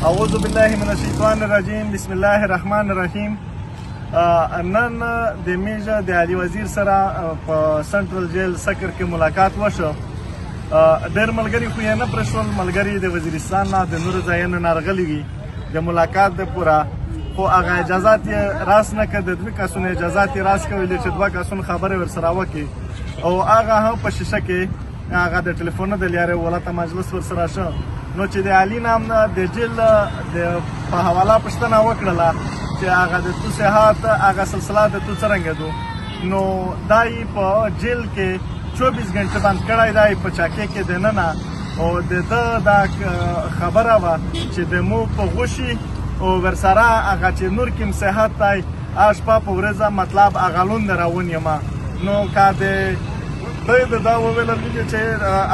اعوذ بالله من الشیطان الرجیم بسم الله الرحمن الرحیم. نن د میجه د علي وزیر سره په سنټرل جیل سکر کې ملاقات وشو. ډېر ملګري خو یې نه پرېښول، ملګري د وزیرستان نه د نورو ځایونو نه راغلي وي د ملاقات دپاره، خو هغه اجازات یې راس نه کړ. د دوه کسونو اجازات یې راس کړلې چې دوه کسونه خبرې ورسره وکړي، او هغه هم په شیشه کې هغه د ټلیفون د لارې ولته مجلس ورسره شو. نو چې د علي نام د جیل په حواله پوښتنه وکړله چې هغه د تو صحت هغه سلسله د تو څرنګه دو، نو دا یې په جیل کې 24 غنټه بند کړی دی په چاکې کې دننه. او د ده دا خبره وه چې د مو په غوښي او ورسره هغه چې نور کوم صحت دی هغه شپه په ورځه مطلب هغه لوند روان یم. نو که د دوی د دا وویل چې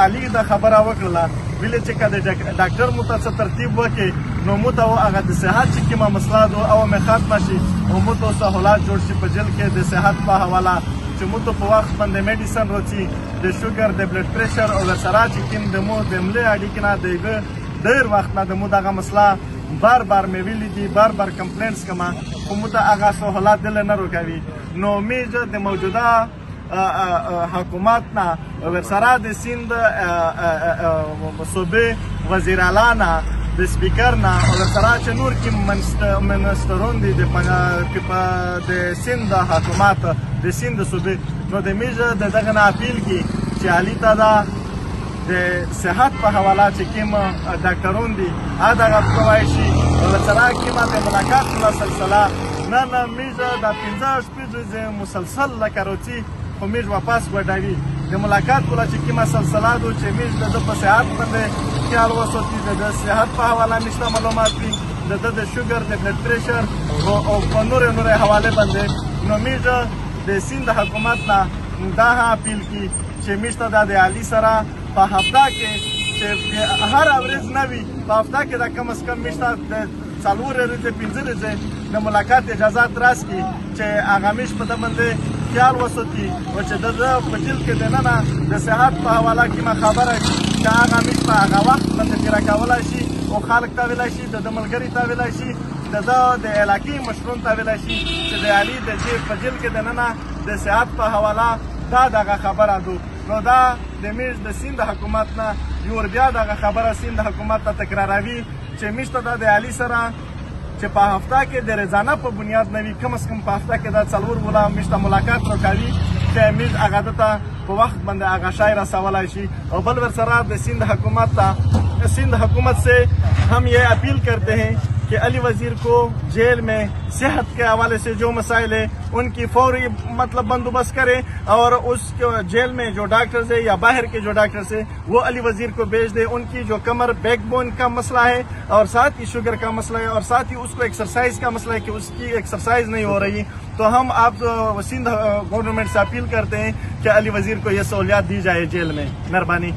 علي دا خبره وکړله ویلې چې که د ډاکټر مو ته څه ترتیب وکړي نو مو ته هغه د صحت چې کومه مسله ده او مې ختمه شي او مو ته سهولات جوړ شي په جیل کې د صحت په حواله، چې مو ته په وخت باندې میډیسن راځي د شوګر د بلډ پریشر او ورسره چې کوم د مو د ملي اړیکې نه د ډېر وخت نه د مو دغه مسله بار بار مې ویلي دي، بار بار کمپلینټس کومه، خو مو ته هغه سهولات دله نه راکوي. نو میجه د موجوده حکومت نه ورسره د سیند صوبې وزیر اعلی نه د سپیکر نه او ورسره چې نور کوم منسټرون دي د سیند حکومت د سیند صوبې، نو د میجه د دغه نه اپیل کی چې علي ته دا د صحت په حواله چې کوم ډاکټرون دي هغه دغه کولی شي او ورسره کومه د ملاقات سلسله نه میجه د 15 شپې مسلسل لکه روچي خو میج واپس وډوي د ملاقات کوله چې کومه سلسله ده چې میج د ده په صحت باندې خیال وساتي، د صحت په حواله میج ته معلومات وي، د ده د شوګر د بلډ پریشر او په نورې حوالې باندې. نو میج د سیند حکومت نه دا اپیل کی چې میج ته د علي سره په هفته کې چې هر ورځ نه وي په هفته کې د کم از کم میج ته د 4 ورځې 5 ورځې د ملاقات اجازات راس کړي چې هغه میج په ده باندې خیال وساتي او چې د ده په جیل کې دننه د صحت په حواله کومه خبره وي چې هغه میج په هغه وخت باندې تېره کولی شي او خلک ته ویلی شي، د ده ملګري ته ویلی شي، د ده د علاقې مشرون ته ویلی شي چې د علي په جیل کې دننه د صحت په حواله دا دغه خبره ده. نو دا د میج د سیند حکومت نه یو بیا دغه خبره سیند حکومت ته تکراروي چې میج ته د علي سره چې په هفته کې د روزانه په بنیاد نه وي، کم از کم په هفته کې دا 4 ولا میج ته ملاقات راکوي چې میج هغه ده ته په وخت باندې هغه شی رسولی شي. اور بل ورسره د سندھ حکومت سے ہم یہ اپیل کرتے ہیں کہ علی وزیر کو جیل میں صحت کے حوالے سے جو مسائل ہیں ان کی فوری مطلب بندوبست کریں، اور اس جیل میں جو ڈاکٹرز ہیں یا باہر کے جو ڈاکٹرز ہیں وہ علی وزیر کو بھیج دیں. ان کی جو کمر بیک بون کا مسئلہ ہے اور ساتھ ہی شوگر کا مسئلہ ہے اور ساتھ ہی اس کو ایکسرسائز کا مسئلہ ہے کہ اس کی ایکسرسائز نہیں ہو رہی، تو ہم آپ سندھ گورنمنٹ سے اپیل کرتے ہیں کہ علی وزیر کو یہ سہولیات دی جائے جیل میں. مہربانی.